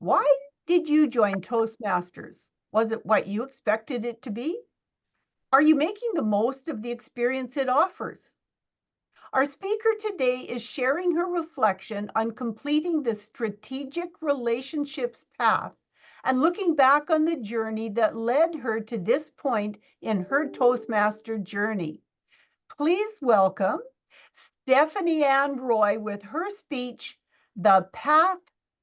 Why did you join Toastmasters? Was it what you expected it to be? Are you making the most of the experience it offers? Our speaker today is sharing her reflection on completing the strategic relationships path and looking back on the journey that led her to this point in her Toastmaster journey. Please welcome Stephanie Ann Roy with her speech, The Path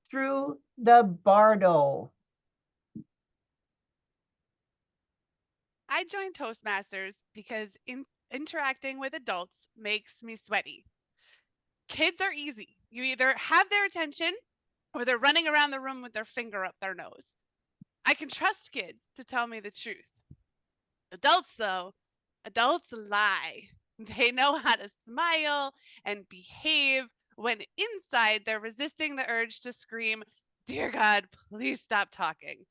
Through the Bardo. I joined Toastmasters because interacting with adults makes me sweaty. Kids are easy. You either have their attention or they're running around the room with their finger up their nose. I can trust kids to tell me the truth. Adults, though, adults lie. They know how to smile and behave when inside they're resisting the urge to scream, "Dear God, please stop talking."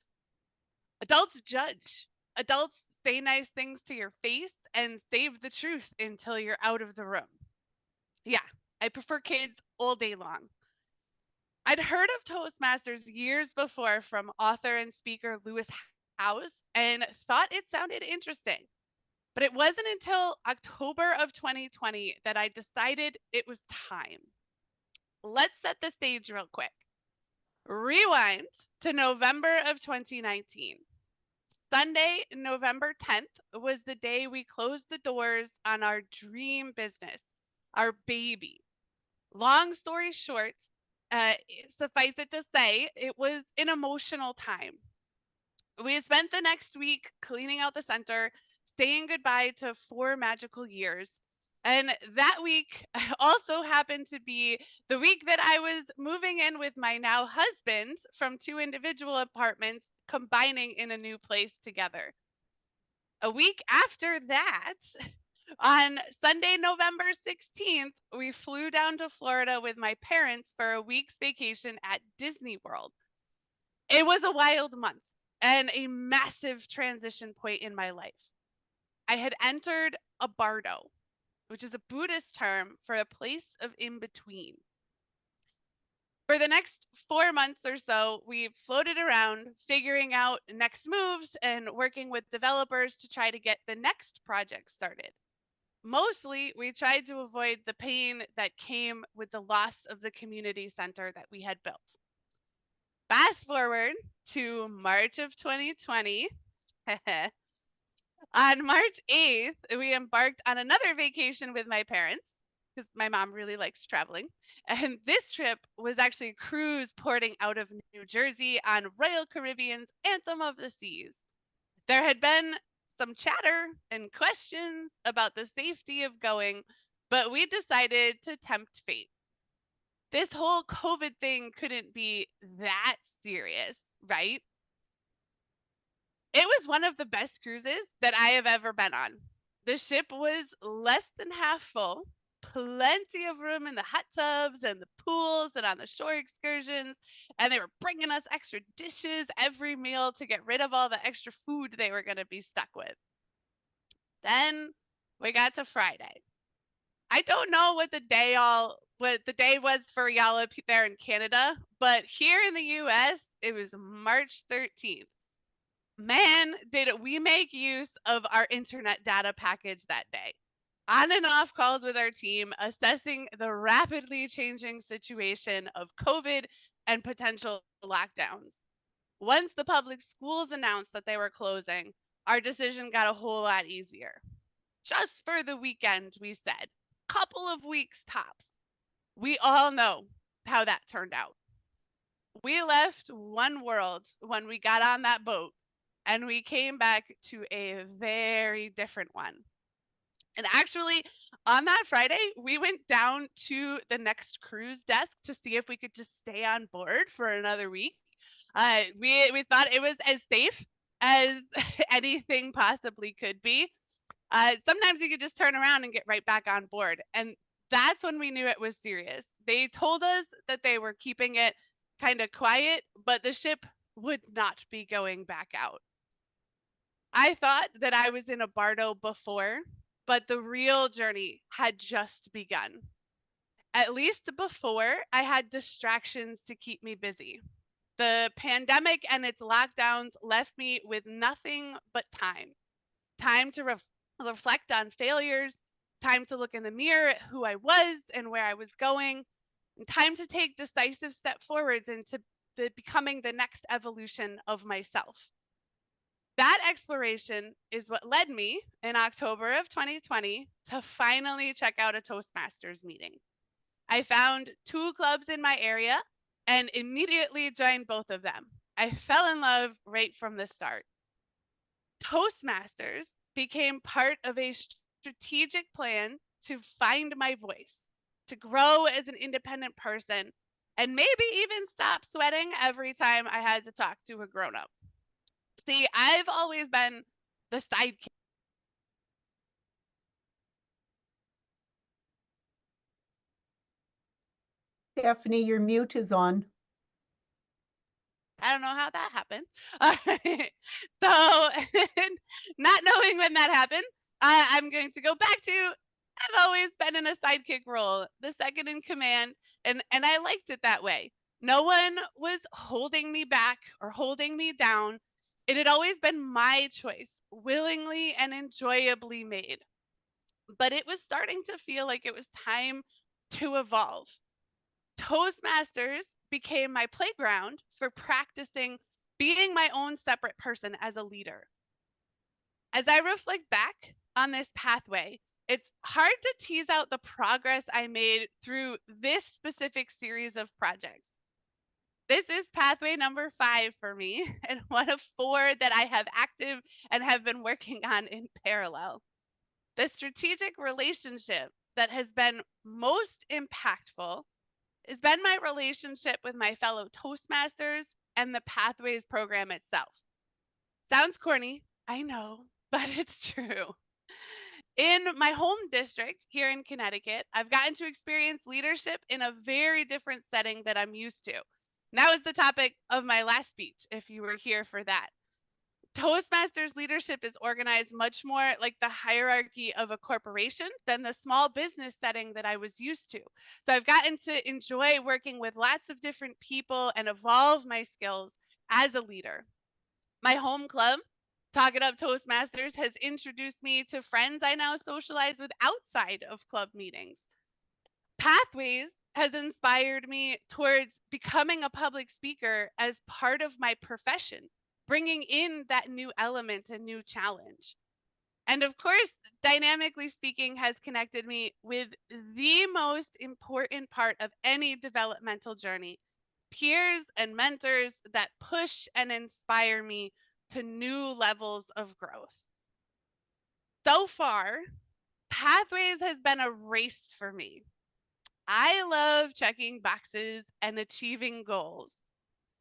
Adults judge. Adults say nice things to your face and save the truth until you're out of the room. Yeah, I prefer kids all day long. I'd heard of Toastmasters years before from author and speaker Lewis Howes and thought it sounded interesting. But it wasn't until October of 2020 that I decided it was time. Let's set the stage real quick. Rewind to November of 2019. Sunday, November 10th, was the day we closed the doors on our dream business, our baby. Long story short, uh, suffice it to say, it was an emotional time. We spent the next week cleaning out the center, saying goodbye to 4 magical years. And that week also happened to be the week that I was moving in with my now husband from two individual apartments, combining in a new place together. A week after that, on Sunday, November 16th, we flew down to Florida with my parents for a week's vacation at Disney World. It was a wild month and a massive transition point in my life. I had entered a Bardo, which is a Buddhist term for a place of in between. For the next 4 months or so, we floated around figuring out next moves and working with developers to try to get the next project started. Mostly, we tried to avoid the pain that came with the loss of the community center that we had built. Fast forward to March of 2020. On March 8th, we embarked on another vacation with my parents because my mom really likes traveling. And this trip was actually a cruise porting out of New Jersey on Royal Caribbean's Anthem of the Seas. There had been some chatter and questions about the safety of going, but we decided to tempt fate. This whole COVID thing couldn't be that serious, right? It was one of the best cruises that I have ever been on. The ship was less than half full, plenty of room in the hot tubs and the pools and on the shore excursions, and they were bringing us extra dishes every meal to get rid of all the extra food they were going to be stuck with. Then we got to Friday. I don't know what the day was for y'all up there in Canada, but here in the US, it was March 13th. Man, did we make use of our internet data package that day. On and off calls with our team, assessing the rapidly changing situation of COVID and potential lockdowns. Once the public schools announced that they were closing, our decision got a whole lot easier. Just for the weekend, we said. Couple of weeks tops. We all know how that turned out. We left one world when we got on that boat and we came back to a very different one. And actually, on that Friday, we went down to the next cruise desk to see if we could just stay on board for another week. We thought it was as safe as anything possibly could be. Sometimes you could just turn around and get right back on board, and that's when we knew it was serious. They told us that they were keeping it kind of quiet, but the ship would not be going back out. I thought that I was in a Bardo before, but the real journey had just begun. At least before, I had distractions to keep me busy. The pandemic and its lockdowns left me with nothing but time to reflect on failures, time to look in the mirror at who I was and where I was going, and time to take decisive step forwards into becoming the next evolution of myself. That exploration is what led me in October of 2020 to finally check out a Toastmasters meeting. I found two clubs in my area and immediately joined both of them. I fell in love right from the start. Toastmasters became part of a strategic plan to find my voice, to grow as an independent person, and maybe even stop sweating every time I had to talk to a grown up. See, I've always been the sidekick. Stephanie, your mute is on. I don't know how that happened. So, not knowing when that happened, I'm going to go back to I've always been in a sidekick role, the second in command, and I liked it that way. No one was holding me back or holding me down. It had always been my choice, willingly and enjoyably made. But it was starting to feel like it was time to evolve. Toastmasters became my playground for practicing being my own separate person as a leader. As I reflect back on this pathway, it's hard to tease out the progress I made through this specific series of projects. This is pathway number 5 for me, and one of 4 that I have active and have been working on in parallel. The strategic relationship that has been most impactful has been my relationship with my fellow Toastmasters and the Pathways program itself. Sounds corny, I know, but it's true. In my home district here in Connecticut, I've gotten to experience leadership in a very different setting that I'm used to. And that was the topic of my last speech, if you were here for that. Toastmasters leadership is organized much more like the hierarchy of a corporation than the small business setting that I was used to. So I've gotten to enjoy working with lots of different people and evolve my skills as a leader. My home club, Talk It Up Toastmasters, has introduced me to friends I now socialize with outside of club meetings. Pathways has inspired me towards becoming a public speaker as part of my profession, bringing in that new element and new challenge. And of course, Dynamically Speaking has connected me with the most important part of any developmental journey, peers and mentors that push and inspire me to new levels of growth. So far, Pathways has been a race for me. I love checking boxes and achieving goals.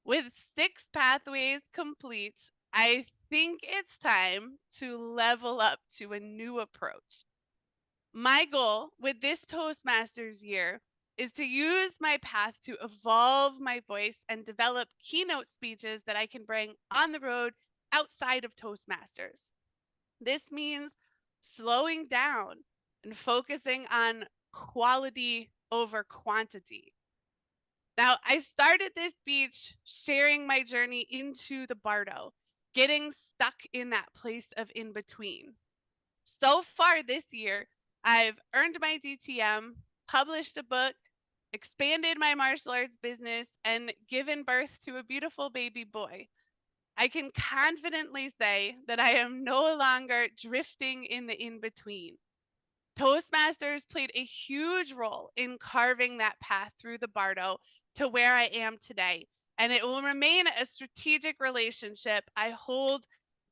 With 6 pathways complete, I think it's time to level up to a new approach. My goal with this Toastmasters year is to use my path to evolve my voice and develop keynote speeches that I can bring on the road outside of Toastmasters. This means slowing down and focusing on quality over quantity. Now, I started this speech sharing my journey into the Bardo, getting stuck in that place of in between. So far this year, I've earned my DTM, published a book, expanded my martial arts business, and given birth to a beautiful baby boy. I can confidently say that I am no longer drifting in the in between. Toastmasters played a huge role in carving that path through the Bardo to where I am today, and it will remain a strategic relationship I hold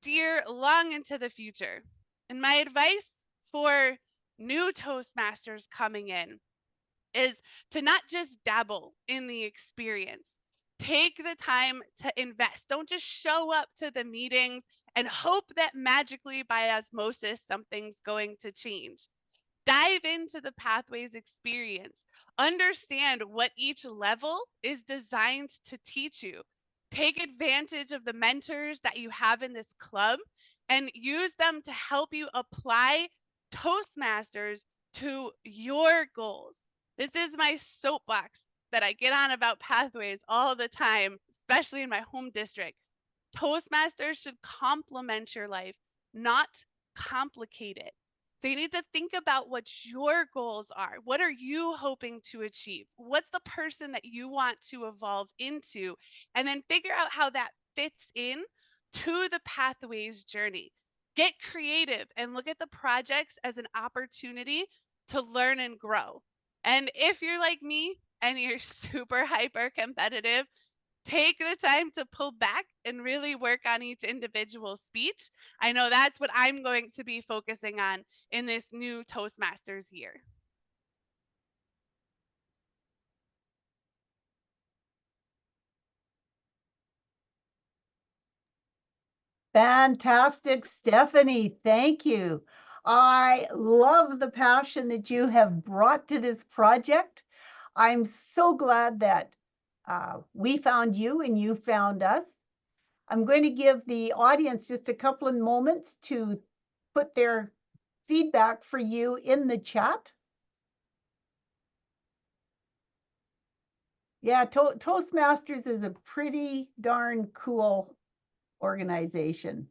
dear long into the future. And my advice for new Toastmasters coming in is to not just dabble in the experience. Take the time to invest. Don't just show up to the meetings and hope that magically by osmosis something's going to change. Dive into the Pathways experience. Understand what each level is designed to teach you. Take advantage of the mentors that you have in this club and use them to help you apply Toastmasters to your goals. This is my soapbox that I get on about pathways all the time, especially in my home district. Toastmasters should complement your life, not complicate it. So you need to think about what your goals are. What are you hoping to achieve? What's the person that you want to evolve into? And then figure out how that fits in to the pathways journey. Get creative and look at the projects as an opportunity to learn and grow. And if you're like me and you're super hyper competitive, take the time to pull back and really work on each individual speech. I know that's what I'm going to be focusing on in this new Toastmasters year. Fantastic, Stephanie. Thank you. I love the passion that you have brought to this project. I'm so glad that we found you and you found us. I'm going to give the audience just a couple of moments to put their feedback for you in the chat. Yeah, Toastmasters is a pretty darn cool organization.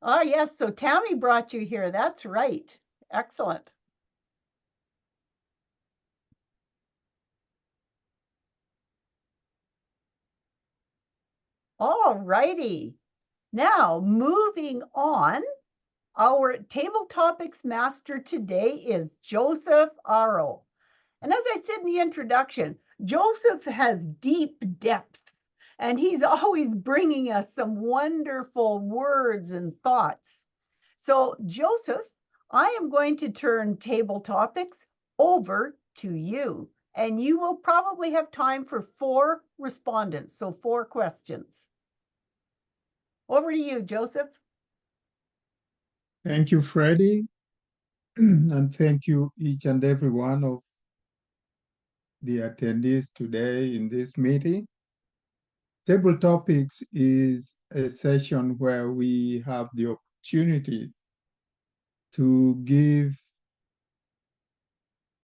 Oh, yes. So Tammy brought you here. That's right. Excellent. All righty. Now, moving on, our table topics master today is Joseph Aro. And as I said in the introduction, Joseph has deep depths, and he's always bringing us some wonderful words and thoughts. So, Joseph, I am going to turn table topics over to you, and you will probably have time for 4 respondents, so 4 questions. Over to you, Joseph. Thank you, Freddie, and thank you each and every one of the attendees today in this meeting. Table Topics is a session where we have the opportunity to give